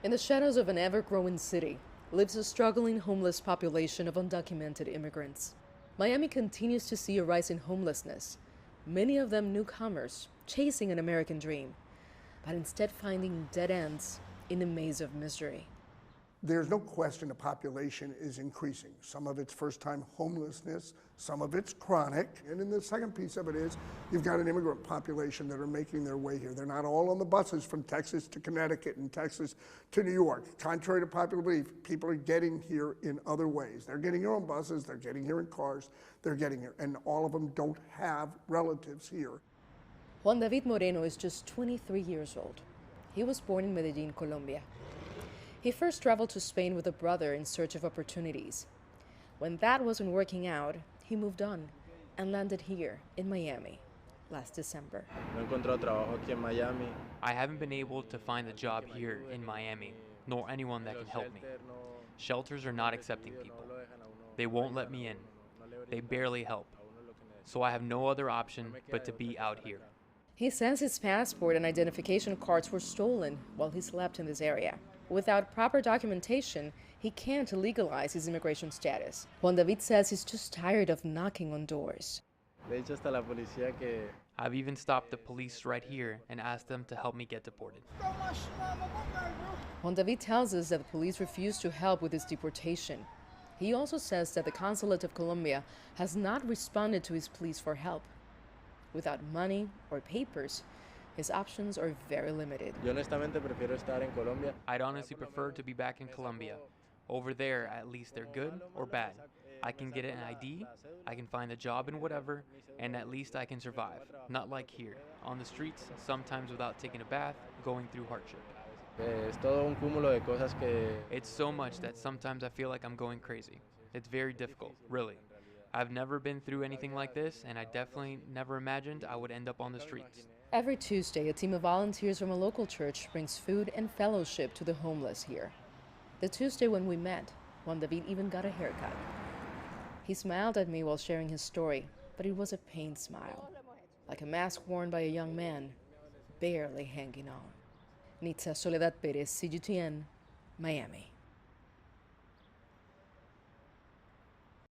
In the shadows of an ever-growing city lives a struggling homeless population of undocumented immigrants. Miami continues to see a rise in homelessness, many of them newcomers chasing an American dream, but instead finding dead ends in a maze of misery. There's no question the population is increasing. Some of it's first-time homelessness, some of it's chronic. And then the second piece of it is you've got an immigrant population that are making their way here. They're not all on the buses from Texas to Connecticut and Texas to New York. Contrary to popular belief, people are getting here in other ways. They're getting here on buses, they're getting here in cars, they're getting here. And all of them don't have relatives here. Juan David Moreno is just 23 years old. He was born in Medellin, Colombia. He first traveled to Spain with a brother in search of opportunities. When that wasn't working out, he moved on and landed here in Miami last December. No he encontrado trabajo aquí en Miami. I haven't been able to find a job here in Miami, nor anyone that can help me. Shelters are not accepting people. They won't let me in. They barely help. So I have no other option but to be out here. He says his passport and identification cards were stolen while he slept in this area. Without proper documentation, he can't legalize his immigration status. Juan David says he's just tired of knocking on doors. I've even stopped the police right here and asked them to help me get deported. Juan David tells us that the police refuse to help with his deportation. He also says that the Consulate of Colombia has not responded to his pleas for help. Without money or papers, his options are very limited. I'd honestly prefer to be back in Colombia. Over there, at least they're good or bad. I can get an ID, I can find a job in whatever, and at least I can survive. Not like here, on the streets, sometimes without taking a bath, going through hardship. It's so much that sometimes I feel like I'm going crazy. It's very difficult, really. I've never been through anything like this, and I definitely never imagined I would end up on the streets. Every Tuesday, a team of volunteers from a local church brings food and fellowship to the homeless here. The Tuesday when we met, Juan David even got a haircut. He smiled at me while sharing his story, but it was a pained smile, like a mask worn by a young man, barely hanging on. Nitza Soledad Perez, CGTN, Miami.